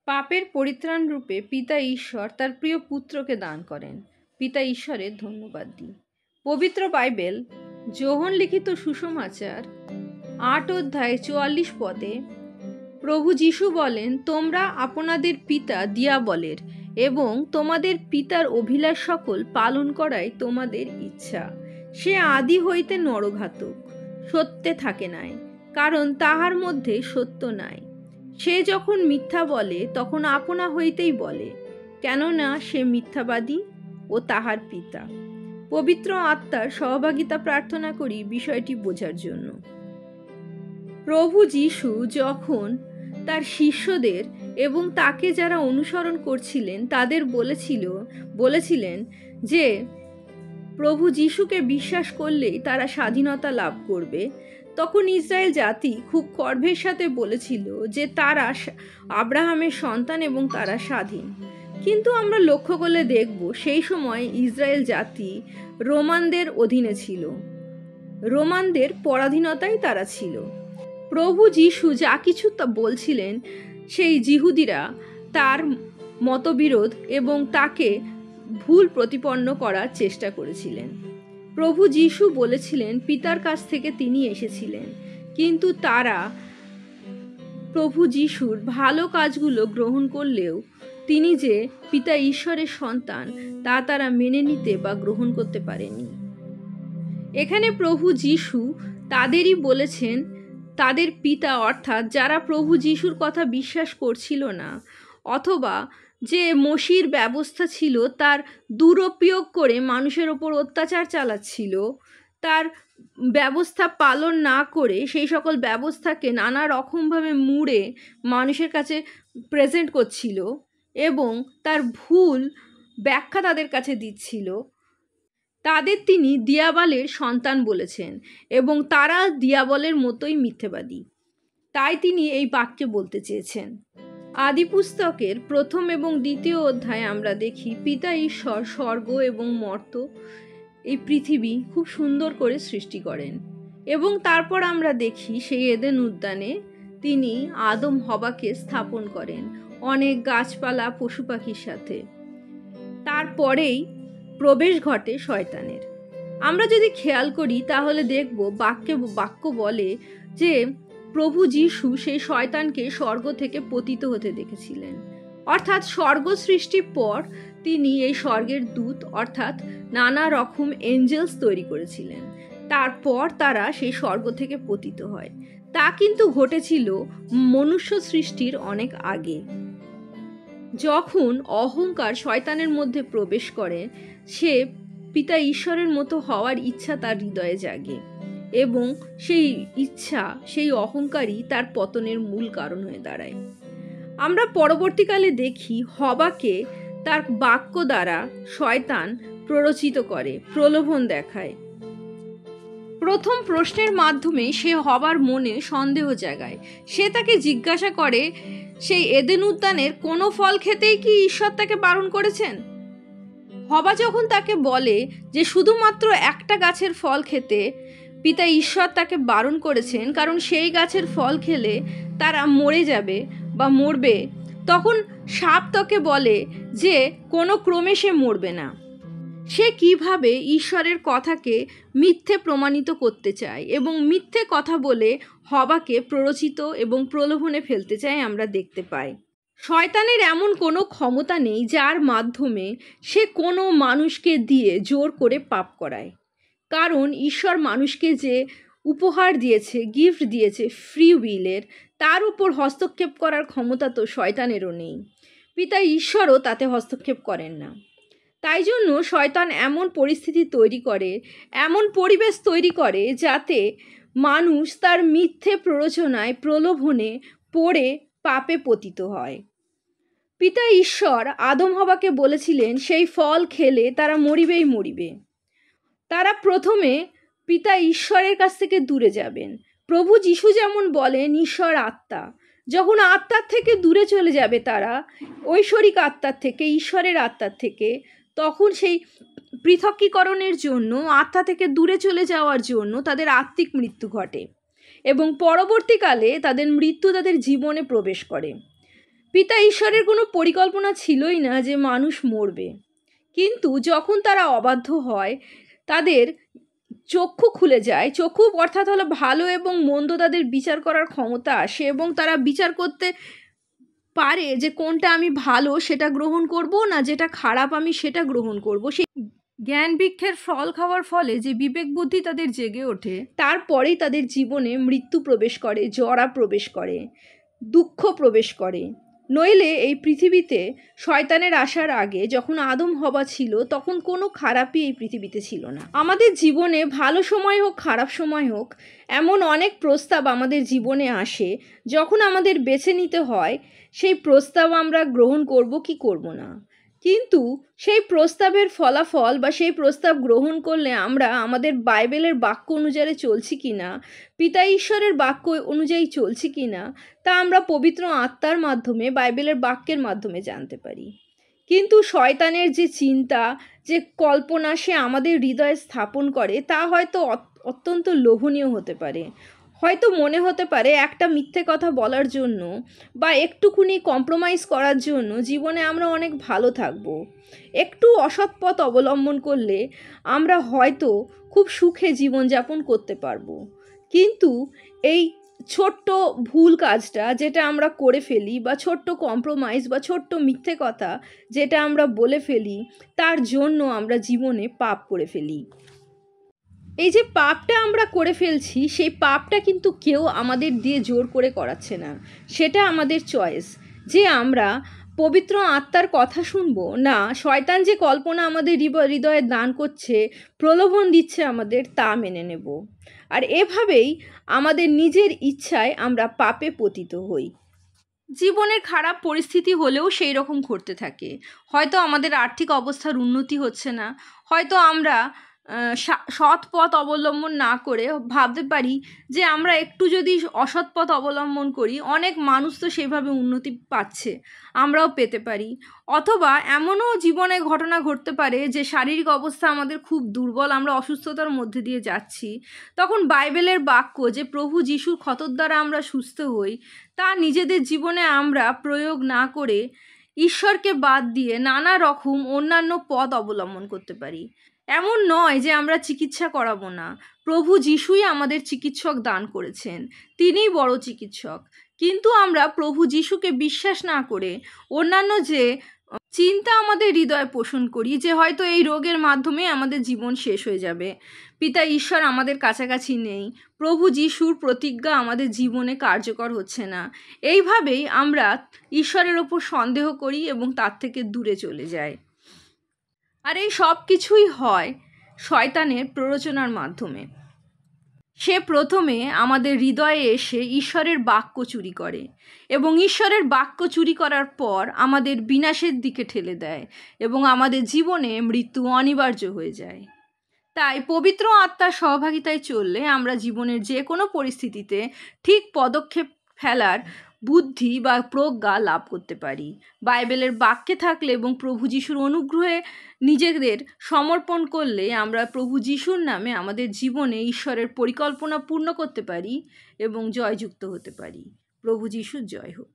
পাপের পরিত্রাণ রূপে পিতা ঈশ্বর তার প্রিয় পুত্রকে দান করেন। পিতা ঈশ্বরের ধন্যবাদ দিই। পবিত্র বাইবেল যোহন লিখিত সুসমাচার 8 অধ্যায় 44 পদে প্রভু যীশু বলেন, তোমরা আপনাদের পিতা দিয়াবলের এবং তোমাদের পিতার অভিলাষ সকল পালন করাই তোমাদের ইচ্ছা। সে আদি হইতে নরঘাতক, সত্যে থাকে নাই, কারণ তাহার মধ্যে সত্য নাই। সে যখন মিথ্যা বলে তখন আপনা হইতেই বলে, কেননা সে মিথ্যাবাদী ও তাহার পিতা। পবিত্র আত্মার সহভাগিতা প্রার্থনা করি বিষয়টি বোঝার জন্য। প্রভু যীশু যখন তার শিষ্যদের এবং তাকে যারা অনুসরণ করছিলেন তাদের বলেছিলেন যে প্রভু যীশুকে বিশ্বাস করলেই তারা স্বাধীনতা লাভ করবে, তখন ইসরায়েল জাতি খুব গর্বের সাথে বলেছিল যে তারা আব্রাহামের সন্তান এবং তারা স্বাধীন। কিন্তু আমরা লক্ষ্য করলে দেখব সেই সময় ইসরায়েল জাতি রোমানদের অধীনে ছিল, রোমানদের পরাধীনতায় তারা ছিল। প্রভু যীশু যা কিছু তা বলছিলেন সেই জিহুদিরা তার মতবিরোধ এবং তাকে ভুল প্রতিপন্ন করার চেষ্টা করেছিলেন। প্রভু যীশু বলেছিলেন পিতার কাছ থেকে তিনি এসেছিলেন, কিন্তু তারা প্রভু যীশুর ভালো কাজগুলো গ্রহণ করলেও তিনি যে পিতা ঈশ্বরের সন্তান তা তারা মেনে নিতে বা গ্রহণ করতে পারেনি। এখানে প্রভু যীশু তাদেরই বলেছেন, তাদের পিতা অর্থাৎ যারা প্রভু যীশুর কথা বিশ্বাস করছিল না, অথবা যে মসির ব্যবস্থা ছিল তার দুরুপয়োগ করে মানুষের ওপর অত্যাচার চালাচ্ছিল, তার ব্যবস্থা পালন না করে সেই সকল ব্যবস্থাকে নানা রকমভাবে মুড়ে মানুষের কাছে প্রেজেন্ট করছিল এবং তার ভুল ব্যাখ্যা তাদের কাছে দিচ্ছিল, তাদের তিনি দিয়াবলের সন্তান বলেছেন এবং তারা দিয়াবলের মতোই মিথ্যেবাদী। তাই তিনি এই বাক্যে বলতে চেয়েছেন। আদি পুস্তকের 1 এবং 2 অধ্যায়ে আমরা দেখি পিতা ঈশ্বর স্বর্গ এবং মর্ত এই পৃথিবী খুব সুন্দর করে সৃষ্টি করেন এবং তারপর আমরা দেখি সেই এদেন উদ্যানে তিনি আদম হওয়াকে স্থাপন করেন অনেক গাছপালা পশু পাখির সাথে। তারপরেই প্রবেশ ঘটে শয়তানের। আমরা যদি খেয়াল করি তাহলে দেখব বাক্য বলে যে প্রভু যীশু সেই শয়তানকে স্বর্গ থেকে পতিত হতে দেখেছিলেন, অর্থাৎ স্বর্গ সৃষ্টির পর তিনি এই স্বর্গের দূত অর্থাৎ নানা রকম এঞ্জেলস তৈরি করেছিলেন। তারপর তারা সেই স্বর্গ থেকে পতিত হয়। তা কিন্তু ঘটেছিল মনুষ্য সৃষ্টির অনেক আগে। যখন অহংকার শয়তানের মধ্যে প্রবেশ করে, সে পিতা ঈশ্বরের মতো হওয়ার ইচ্ছা তার হৃদয়ে জাগে এবং সেই ইচ্ছা, সেই অহংকারই তার পতনের মূল কারণ হয়ে দাঁড়ায়। আমরা পরবর্তীকালে দেখি হবাকে তার বাক্য দ্বারা শয়তান প্ররোচিত করে, প্রলোভন দেখায়। প্রথম প্রশ্নের মাধ্যমে সে হবার মনে সন্দেহ জাগায়। সে তাকে জিজ্ঞাসা করে, সেই এদেন উদ্যানের কোনো ফল খেতেই কি ঈশ্বর তাকে বারণ করেছেন? হবা যখন তাকে বলে যে শুধুমাত্র একটা গাছের ফল খেতে পিতা ঈশ্বর তাকে বারণ করেছেন, কারণ সেই গাছের ফল খেলে তারা মরে যাবে বা মরবে, তখন সাপ তাকে বলে যে কোনো ক্রমে সে মরবে না। সে কিভাবে ঈশ্বরের কথাকে মিথ্যে প্রমাণিত করতে চায় এবং মিথ্যে কথা বলে হবাকে প্ররোচিত এবং প্রলোভনে ফেলতে চায় আমরা দেখতে পাই। শয়তানের এমন কোনো ক্ষমতা নেই যার মাধ্যমে সে কোনো মানুষকে দিয়ে জোর করে পাপ করায়, কারণ ঈশ্বর মানুষকে যে উপহার দিয়েছে, গিফট দিয়েছে ফ্রি উইলের, তার উপর হস্তক্ষেপ করার ক্ষমতা তো শয়তানেরও নেই। পিতা ঈশ্বরও তাতে হস্তক্ষেপ করেন না। তাই জন্য শয়তান এমন পরিস্থিতি তৈরি করে, এমন পরিবেশ তৈরি করে যাতে মানুষ তার মিথ্যে প্ররোচনায় প্রলোভনে পড়ে পাপে পতিত হয়। পিতা ঈশ্বর আদম হওয়াকে বলেছিলেন সেই ফল খেলে তারা মরিবেই মরিবে। তারা প্রথমে পিতা ঈশ্বরের কাছ থেকে দূরে যাবেন। প্রভু যীশু যেমন বলেন ঈশ্বর আত্মা, যখন আত্মার থেকে দূরে চলে যাবে তারা, ঐশ্বরিক আত্মার থেকে, ঈশ্বরের আত্মার থেকে, তখন সেই পৃথকীকরণের জন্য, আত্মা থেকে দূরে চলে যাওয়ার জন্য তাদের আত্মিক মৃত্যু ঘটে এবং পরবর্তীকালে তাদের মৃত্যু তাদের জীবনে প্রবেশ করে। পিতা ঈশ্বরের কোনো পরিকল্পনা ছিলই না যে মানুষ মরবে, কিন্তু যখন তারা অবাধ্য হয়, তাদের চক্ষু খুলে যায়, চক্ষু অর্থাৎ হলো ভালো এবং মন্দ তাদের বিচার করার ক্ষমতা আসে এবং তারা বিচার করতে পারে যে কোনটা আমি ভালো সেটা গ্রহণ করব, না যেটা খারাপ আমি সেটা গ্রহণ করব। সেই জ্ঞান বৃক্ষের ফল খাওয়ার ফলে যে বিবেক বুদ্ধি তাদের জেগে ওঠে, তারপরেই তাদের জীবনে মৃত্যু প্রবেশ করে, জরা প্রবেশ করে, দুঃখ প্রবেশ করে। নইলে এই পৃথিবীতে শয়তানের আসার আগে যখন আদম হওয়া ছিল, তখন কোনো খারাপই এই পৃথিবীতে ছিল না। আমাদের জীবনে ভালো সময় হোক খারাপ সময় হোক, এমন অনেক প্রস্তাব আমাদের জীবনে আসে, যখন আমাদের বেছে নিতে হয় সেই প্রস্তাব আমরা গ্রহণ করব কি করব না। কিন্তু সেই প্রস্তাবের ফলাফল বা সেই প্রস্তাব গ্রহণ করলে আমরা আমাদের বাইবেলের বাক্য অনুযায়ী চলছি কি না, পিতা ঈশ্বরের বাক্য অনুযায়ী চলছি কি না, তা আমরা পবিত্র আত্মার মাধ্যমে, বাইবেলের বাক্যের মাধ্যমে জানতে পারি। কিন্তু শয়তানের যে চিন্তা, যে কল্পনা সে আমাদের হৃদয়ে স্থাপন করে, তা হয়তো অত্যন্ত লোভনীয় হতে পারে। হয়তো মনে হতে পারে একটা মিথ্যে কথা বলার জন্য বা একটুখানি কম্প্রোমাইজ করার জন্য জীবনে আমরা অনেক ভালো থাকবো। একটু অসৎ পথ অবলম্বন করলে আমরা হয়তো খুব সুখে জীবনযাপন করতে পারবো। কিন্তু এই ছোট্ট ভুল কাজটা যেটা আমরা করে ফেলি, বা ছোট্ট কম্প্রোমাইজ বা ছোট্ট মিথ্যে কথা যেটা আমরা বলে ফেলি, তার জন্য আমরা জীবনে পাপ করে ফেলি। এই যে পাপটা আমরা করে ফেলছি, সেই পাপটা কিন্তু কেউ আমাদের দিয়ে জোর করে করাচ্ছে না, সেটা আমাদের চয়েস যে আমরা পবিত্র আত্মার কথা শুনবো, না শয়তান যে কল্পনা আমাদের হৃদয়ে দান করছে, প্রলোভন দিচ্ছে আমাদের, তা মেনে নেব। আর এভাবেই আমাদের নিজের ইচ্ছায় আমরা পাপে পতিত হই। জীবনের খারাপ পরিস্থিতি হলেও সেই রকম ঘটতে থাকে। হয়তো আমাদের আর্থিক অবস্থার উন্নতি হচ্ছে না, হয়তো আমরা সৎ পথ অবলম্বন না করে ভাবতে পারি যে আমরা একটু যদি অসৎ পথ অবলম্বন করি, অনেক মানুষ তো সেইভাবে উন্নতি পাচ্ছে, আমরাও পেতে পারি। অথবা এমনও জীবনে ঘটনা ঘটতে পারে যে শারীরিক অবস্থা আমাদের খুব দুর্বল, আমরা অসুস্থতার মধ্যে দিয়ে যাচ্ছি, তখন বাইবেলের বাক্য যে প্রভু যিশুর ক্ষতর দ্বারা আমরা সুস্থ হই, তা নিজেদের জীবনে আমরা প্রয়োগ না করে ঈশ্বরকে বাদ দিয়ে নানা রকম অন্যান্য পথ অবলম্বন করতে পারি। এমন নয় যে আমরা চিকিৎসা করাবো না, প্রভু যিশুই আমাদের চিকিৎসক দান করেছেন, তিনিই বড় চিকিৎসক। কিন্তু আমরা প্রভু যিশুকে বিশ্বাস না করে অন্যান্য যে চিন্তা আমাদের হৃদয়ে পোষণ করি যে হয়তো এই রোগের মাধ্যমে আমাদের জীবন শেষ হয়ে যাবে, পিতা ঈশ্বর আমাদের কাছাকাছি নেই, প্রভু যিশুর প্রতিজ্ঞা আমাদের জীবনে কার্যকর হচ্ছে না, এইভাবেই আমরা ঈশ্বরের ওপর সন্দেহ করি এবং তার থেকে দূরে চলে যাই। আর এই সব কিছুই হয় শয়তানের প্ররোচনার মাধ্যমে। সে প্রথমে আমাদের হৃদয়ে এসে ঈশ্বরের বাক্য চুরি করে এবং ঈশ্বরের বাক্য চুরি করার পর আমাদের বিনাশের দিকে ঠেলে দেয় এবং আমাদের জীবনে মৃত্যু অনিবার্য হয়ে যায়। তাই পবিত্র আত্মার সহভাগিতায় চললে আমরা জীবনের যে কোনো পরিস্থিতিতে ঠিক পদক্ষেপ ফেলার বুদ্ধি বা প্রজ্ঞা লাভ করতে পারি। বাইবেলের বাক্যে থাকলে এবং প্রভু যিশুর অনুগ্রহে নিজেদের সমর্পণ করলে আমরা প্রভু যিশুর নামে আমাদের জীবনে ঈশ্বরের পরিকল্পনা পূর্ণ করতে পারি এবং জয়যুক্ত হতে পারি। প্রভু যিশুর জয় হোক।